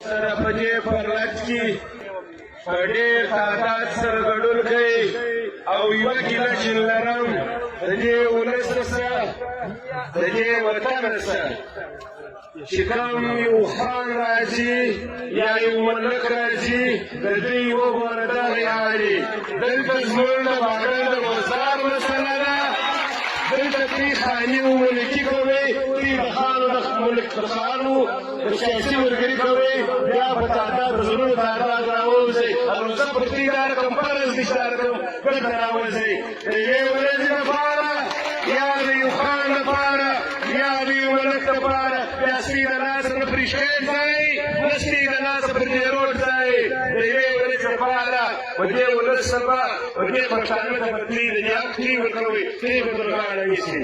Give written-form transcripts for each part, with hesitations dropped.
سره په دې فرلت کې په ډېر تعداد سره ګډون کوي او یوه ګیله چې لرم د دې ولس سره د دې وطن سره چې کوم یو خان راځي یا یو ملک راځي د دوی وګوره دغه یاري دلته زموږ د باغن د بازار مسله ده دلته دوی خاني و ملکي کوي دوی د خانو د ملک د خانو د سیاسي ورګري کوي بیا په تعداد د زرونو تعداد راووځي او زه پر دې دا رقم فرض دي چې دا رقم بېرته راوځي د یوې ورځې لپاره یا د یو خان لپاره یا د یو ملک لپاره بیا سپي د لاسه نه پرېښکېد ځای نه سپي د لاسه پر دې روډ ځای د یوې ورځې لپاره په دې ولس سره په دې پښتانه ته بدلي د دې حق دوی ورکوي دوی به تر غاړه نیسي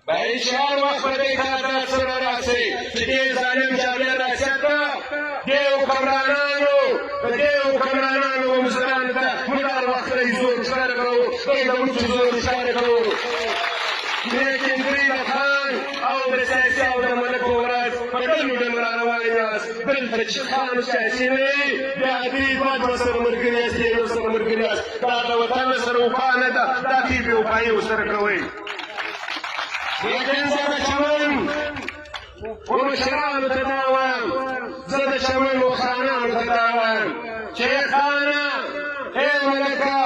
باید چې هر وخت په دې تعداد سره راسئ چې دې ظالم جابر راسیت ته دې حکمرانانو د دې حکمرانانو و مشرانو ته موږ هر وخت له زور ښکاره کوو دوی له موږ زور ښکاره کوو لیکن دوی د خان او د سیاسي او د ملک په ورځ په ډلو ډلو را روان یاست دلته چې خان سیاسي نه وي بیا دوی دوه سره ملګري یاست یو سره ملګري یاست دا د وطن سره وفا نه ده دا دوی بې وفایي ورسره کوئ لیکن زه د چمن و مشرانو ته دا وایم زه د چمن و خانانو ته دا وایم چې ای خانه ای ملکه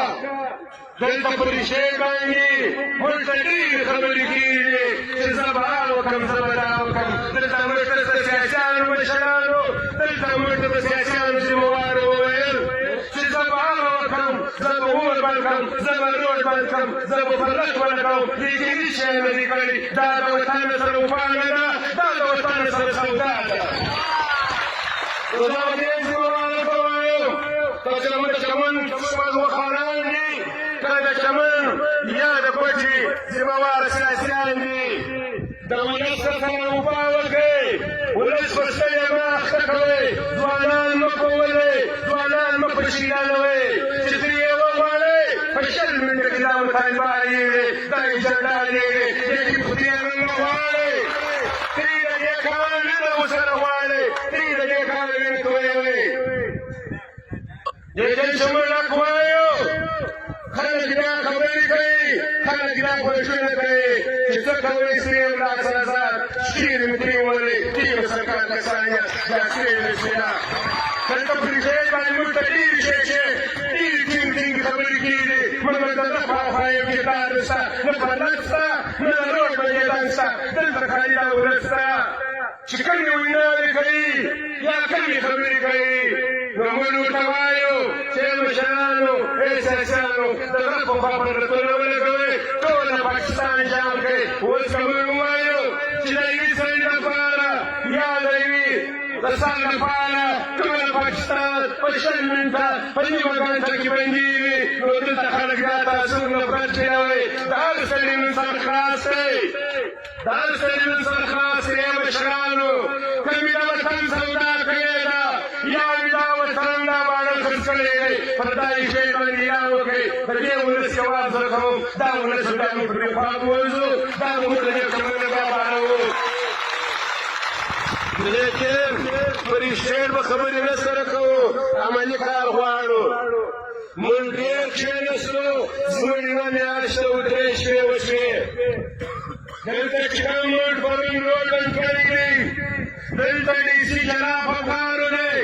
دلته په ریښې باندې موږ ته ډېرې خبرې کېږي چې زه به دا وکړم زه به دا وکړم دلته موږ ته د سیاسیانو مشرانو دلته موږ ته د سیاسیانو ذمهوارو وویل چې زه به هغه وکړم زه به اور بند کړم زه به روډ بند کړم زه به فرلک بند کړم لیکن هېڅ شی نه دي کړي دا د وطن سره وفا نه ده دا د وطن سره سودا ده نو دا به دې ذمهوارو ته وایم که زموږ د چمن وخانان دي که د چمن یا د کوټې ذمهواره سیاسیان دي د ولس سره وفا وکړئ ولس پر سترګې مه اخته کوئ ځوانان مه کوئ ځوانان مه پشیلانوئ چې ترې یې وغواړئ په شل منټه کې دا مطالبه دا اجنډا لیږي لیکن خدای نه مه غواړئ ترې د دې کار نه ده ورسره غواړئ ترې د دې کار وینې تویوئ دې چې موږ حق وایو خلک دا خبرې کوي خلک دا کوششونه کوي چې څه کوئ سرې ولاړ آزاد شیرې مې ترې وولئ تېر سرکار کسان یاست دا سرې رسېدا دلته په ریښې باندې موږ ته ډېرې شیشې ډېرې ټینګ خبرې کېږي موږ ته نه خواخوا یو کتاب شته نه فرلک شته نه روډ میدان شته دلته خالي دا ولس شته چې کومې ویناوې کوي یا کومې خبرې کوي نو موږ ورته وایو چې مشرانو ای سیاسیانو د غره په خوا پرتونه ولګوئ ټول د پاکستان جام کوي اوس که موږ ووایو چې د یوې سړي لپاره یا د یوې د سال لپاره ټول پاکستان په شل منټه په نیمه ګنټه کې بندېږي نو دلته خلک دا تعصب نفرت پیلوي د هر سړي نن سر خلاص دی د هر سړي نن سر خلاص دی مشرانو کومې د وطن سودا کړې ده یا مې دا وطن دا باڼه خرڅ کړی دی پر دا ریښې باندې یا وکړئ د دې ولس جواب زه کوم دا ولس بیا موږ پرې خوا ووځو دا به موږ د دې چمنه بیا باڼوو لیکن په ریښتیا به خبرې نه سره کوو عملي کار غواړو موږ ډېر کښېنستو زموږ یوه میاشت او درې شپې وشوې دلته چې کوم موږ پرون روډ بند کړی دی دلته ډیسي جناب افغانو دی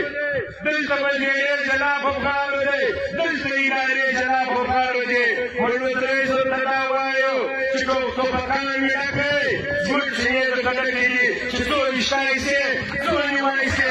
دلته وزیرې جناب افغانو دی دلته ادارې جناب افغانو دی موږ درې زره ته دا وایو چې ټوپکان یې ډکئ زموږ سینې درته ډکې دي چې څو ویشتای سې څو نیولی سې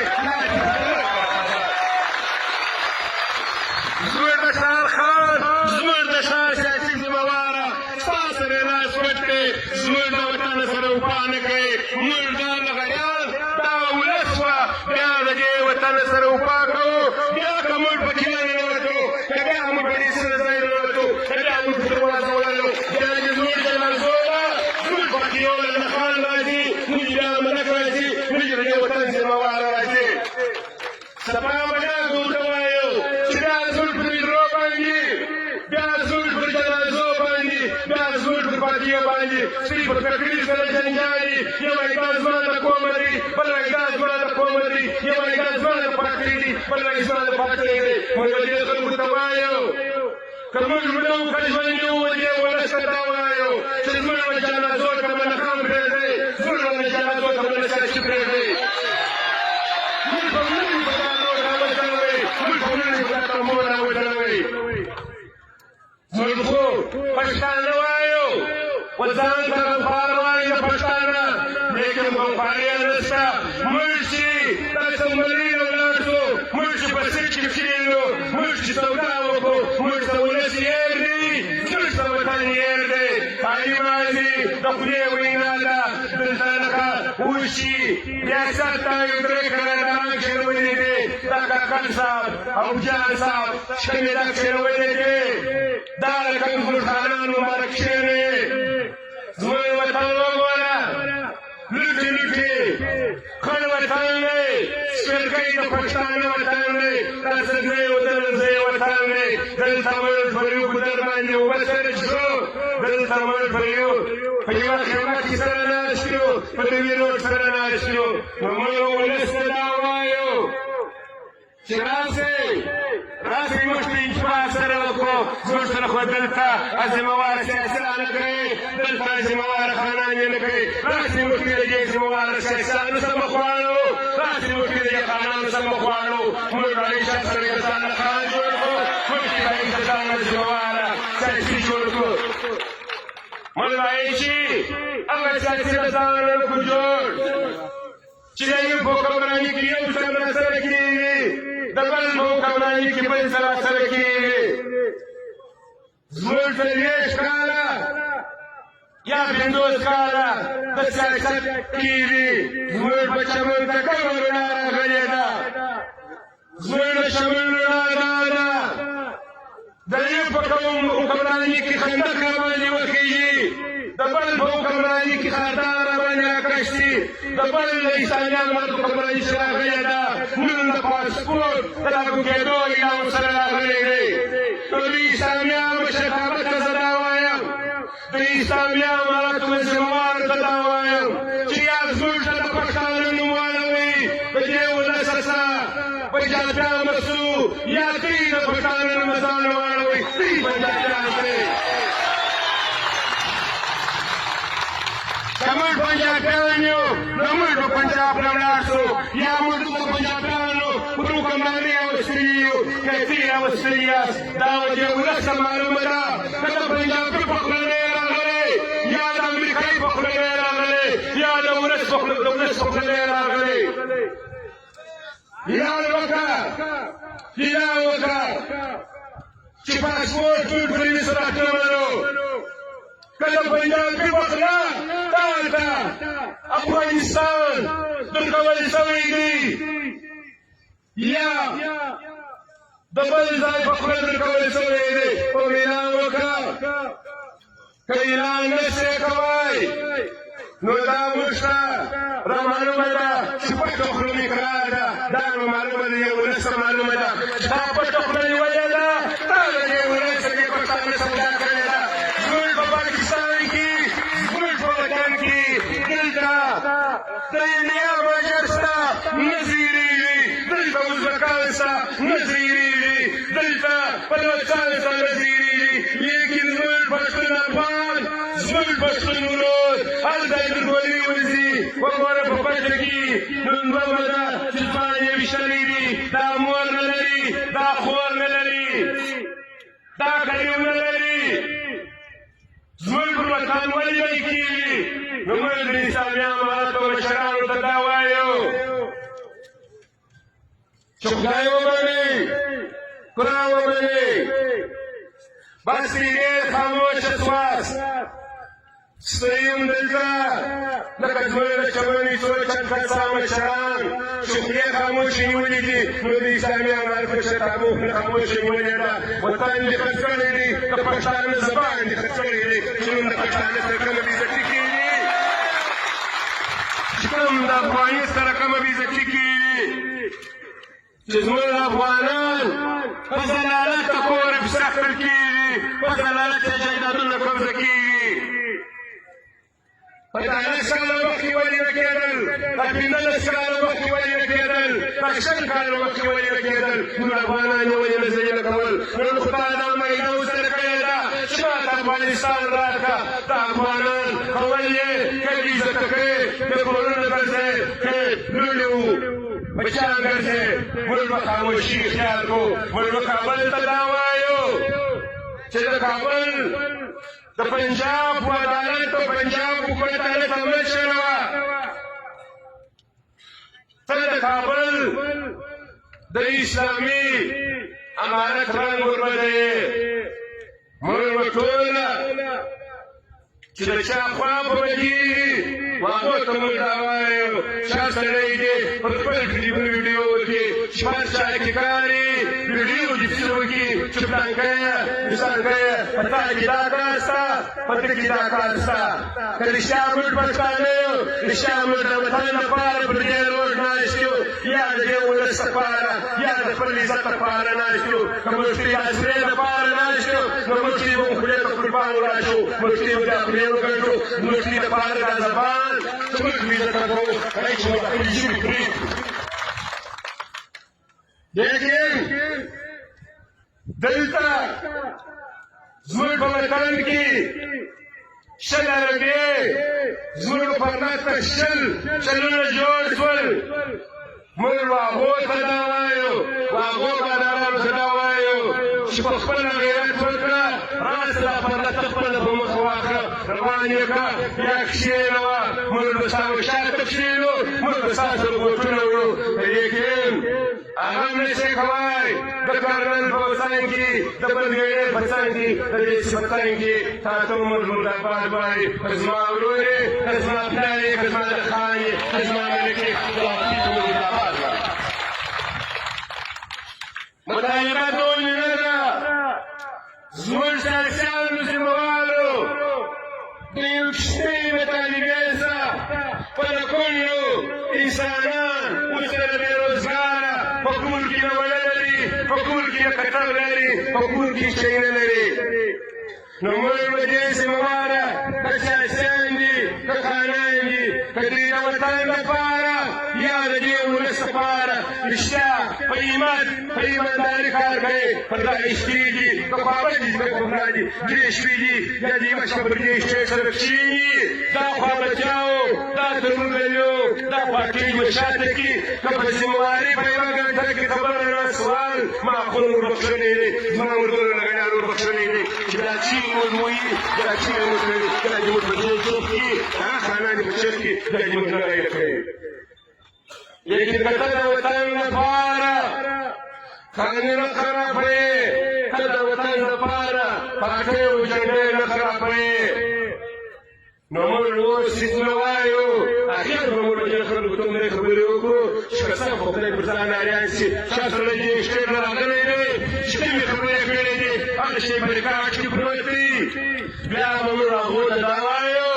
زموږ د ښار خان زموږ د ښار سیاسي ذمهواره ستا سره یې لاس پټ دی زموږ د وطن سره وفا نه کوي موږ دا لغړیان دا ولس وه بیا د دې وطن سره وفا کوو بیا که موږ پکې ننوتو که بیا موږ په دې سره ځای ننوتو که بیا موږ په دروازه ولاړو بیا چې زموږ د لړزو ده زموږ پکې یو د خان راځي موږ بیا ملک راځي موږ د دې وطن ذمهواره راځي سبا به بیا ورته وایو چې بیا زموږ په میټرو باندې بیا زموږ پر جنازو باندې بیا زموږ پر پاتیو باندې سړي په ککړي سره جنجالي یو وایي دا زما د قوم دی بل وایي دا زما د قوم دی یو وایي دا بل اسمان پاتې دی موږ دې خلکو ته وایو که موږ مړه وو که ژوندي وو دې ولس ته دا وایو چې زموږ له جنازو ته به نښان پرېږدئ زموږ له جنازو ته به نسیاسي پرېږدئ موږ به نوي په دا نور راوځړوئ موږ به نوي په دا تمبور راوځړوئ موږ خو پښتانه وایو و ځان ته غمخوار وایي د پښتانه لیکن غمخواري نشته موږ چې دا سمبلي ولاړ شو موږ چې په سیټ کې کښېنو موږ چې سودا وکړو موږ ته ولس هېر دی زموږ ته وطن هېر دی تعلیمازي د خدای وینا ده دلته لکه وشي ریاست ته یو درې قراردادان کښېنولي دي دا کاکړ صاحب ابوجان صاحب شکمې دا کښېنولي دي دا لکه زموږ خانان مبارک کښېني زموږ وطن وګوره لوټې لوټې خړ وطن دی سپېرکۍ د پښتانه وطن دی دا سګرې وطن وطن دی دلته موږ پر یو ګودر باندې اوبه سره څښو دلته موږ پر یو په یوه خیمه کې سره ناست یو په نوي روډ سره ناست یو نو موږ ولس ته دا وایو چې راسئ موږ ته انتباه سره وکړو زموږ سره خو دلته ذمهواره سیاسیان نه کوي دلته ذمهواره خانان یې نه کوي راسئ موږ ته د دې ذمهواره سیاسیانو سره مخ واړو راسئ موږ ته د دې خانانو سره مخ واړو موږ عایشه سره د ځان نه خان جوړ کړو موږ چې د ځان نه ذمهواره سیاسي جوړ کړو موږ وایو چې هغه سیاسي د ځان نه کړو جوړ چې د یو په حکمراني کې یو سره سره کېږي د بل په حکمراني کې بل سره سره کېږي زموږ 30 کاله یا 50 کاله د سیاست کېږي زموږ په چمن ته کومه رڼا راغلې ده زموږ د چمن رڼا دا ده د یو په حکمراني کې خندق راباندې وخېږي د بل په حکمراني کې خاردان راباندې راکشي د بل د عیسایانو په حکمراني چې راغلې ده نن د پاسپورټ د لاګو کېدو اعلان سره راغلی دی نو د عیسایانو مشرتابه ته زه دا وایم د عیسایانو حالاتو ذمهوارو ته دا وایم چې یا زموږ ته د پښتانه نوم واړوئ د دې ولس سره پنجابیان به سو یا دوی د پښتانه نوم ځان واړوئ دوی پنجابیان دی که موږ پنجابیان یو نو موږ به پنجاب ته ولاړ شو یا موږ د پنجابیانو پر حکمراني اوستلي یو که ترې اوستلي یاست دا د دې ولس ته معلومه ده که د پنجابي په خوله نه یې راغلی یا د امریکایي په خوله نه یې راغلی یا د ولس په خوله نه یې راغلی اعلان وکړه چې پاسپورټ ټول پولیس راټولولو که د پنجابي په خوله دلته افغانستان درکول شوی دی یا د بل ځای په خوله درکول شوی دی او اعلان وکړه که اعلان نشئ کوی نو دا موږ ته رامعلومه ده چې پټه خوله مې قرار ده دا نو معلومه ده یو ولس ته معلومه ده دا پټه خوله مې وجه ده دا د دې ولس د پښتانه سودا کړې ده زموږ په پاکستان کې زموږ په وطن کې دلته د انډیا باجر شته نه زیږېږي دلته ازبکان شته نه زیږېږي دلته بلوچستان شته نه زیږېږي لیکن زموږ پښتون افغان زموږ پښتون ورور هلته یې درولي ورځي وګوره په پټه کې نن بمه ده چې ځوان یې ویشتلی دي دا مور نه لري دا خور نه لري دا کریم نه لري زموږ پر وطن ولې بې کېږي نو موږ د عیسویانو حالاتو مشرانو ته دا وایو چې خدای ومنئ قرآن ومنئ بس ډېر خاموشه سواست ستړیم دلته لکه زموږ د چمنې څو چند کسان مشران شوخۍ خاموشي نیولي دي نو د اسلامي امارت مشرتابه خاموشي نیولې ده وطن دې خرڅ کړی دی د پښتانه زبان دې خرڅ کړی دی چې نن د پښتانه سره کومه بېعزتي کېږي چې کوم د افغاني سره کومه بېعزتي کېږي چې زموږ افغانان په ضلالت د کور پسې اخته کېږي په ضلالت یې جایدادونه قبضه کېږي په دا 10 کاله مخکې ولې نه کېدل، دا 15 کاله مخکې ولې نه کېدل، دا 100 کاله مخکې ولې نه کېدل، نور افغانان یې ولې نه ذلیله کول. نن خدای دا معاهده ورسره کړې ده چې ماته افغانستان راکړه. دا افغانان کول یې که عزت کړې د کورونو ګرځې که لوڼې وو بچیان ګرځې. موږ به خاموشي اختیار کړو. موږ به کابل ته دا وایو چې د کابل د پنجاب و عدالت او پنجاب حکومت عدالت عمل شوی وه. ته د کابل د اسلامي امارت رنګ وربدوې. موږ به ټوله چې د چا خوا به بدېږي هغو ته موږ دا وایو چا سړی دی په خپل ویډیو کې چې هر چا کې کاري ویډیو جپسي وکړي چې پلانکه یې مثالکه یې په تا کې دا کار شته په ته کې دا کار شته. که رښتیا موږ پښتانه یو رښتیا موږ د وطن لپاره پر دې روډ ناست یو یا د دې ولس لپاره یا د خپل عزت لپاره ناست یو. که موږ د عصري لپاره ناست یو نو موږ دې به خولې ته قربان وراشو. موږ دې به دا خولې وګټو. موږ دې لپاره دا زبان زموږ عزت کوو کله چې موږ خپلې ژبې پرېږدو. لیکن دلته زموږ په وطن کې 100 عربې زموږ په پرمختګ 100 چلونه جوړ شول. موږ هغو ته دا وایو هغو بادارانو ته دا وایو چې په خپله غیرت وکړه راسه دا پرمختګ خپله په مخ واخله روان یې کړه بیا کښېنوه. موږ به ستا شاته کښېنو موږ به ستا سره بوټونه وړو. لیکن هغه هم نشئ کولی د کرنل په څنګ کې د بلګېړې په څنګ کې د دې په څنګ کې تا ته عمر مرادآباد وایي که زما ورور یې که زما پلار یې که زما د خان یې که زما ملک یې د وختي ته مرادآباد وایي. مطالبه دومره نه ده. زموږ سیاسیانو ذمهوارو د یو کښتۍ مطالبې سه خپله کونډو انسانان اوس د بېروزګاره په کور کې نه وړه لري په کور کې نه کتل لري په کور کې شی نه لري. نو موږ به دې ذمهواره که سیاسیان دي که خانان دي که دوی د وطن لپاره یا د دې ولس لپاره رښتیا په ایمانداري کار کوي. پر دا اشتري دي که خوابه دي که کفرا دي درې شپې دي یا د یوه شپه پر دې شپې سره کښېني دا خوابتیاو دا ترموږلیو دا پاکېږي شاته کي که په ذمهواري په یوه ګنټه کې خبره نه سوال ما خپل وربخښلی دی زما ملګرو لګنیان وربخښلی دی چې دا چین موږ وایي دا چین موږ کوي دا زموږ په دې چوک کې هغه خانان په چوک کې دا زموږ نه رايښوي. لیکن که ته د وطن لپاره قانون خرابوي که د وطن لپاره پاټۍ او جنډې نه خرابوي نو موږ اوس هېڅ نه وایو. اخر به موږ دې خلکو ته همدې خبرې وکړو چې که څه خو خدای پر ځان اریان شي چا سره دې شټېر نه راغلی دی چې کومې خبرې کړې دي هغه شی په ریکارډ کې پروت دی. بیا به موږ هغو ته دا وایو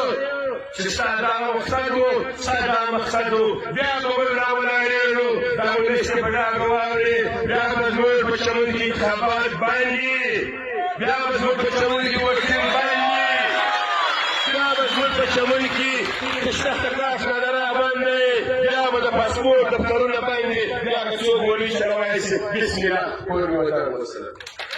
چې ستا دا مقصد و ستا دا مقصد و. بیا به موږ راولاړېږو دا ولس په ډاګه واوري. بیا به زموږ په چمن کې انتخابات باندې بیا به زموږ په چمن کې وکیل باندې بیا به زموږ په چمن کې د شخص کلاس نادره باندې بیا به د پاسپورټ دفترونه باندې بیا به څوک مولوي چلولی شي. بسم الله.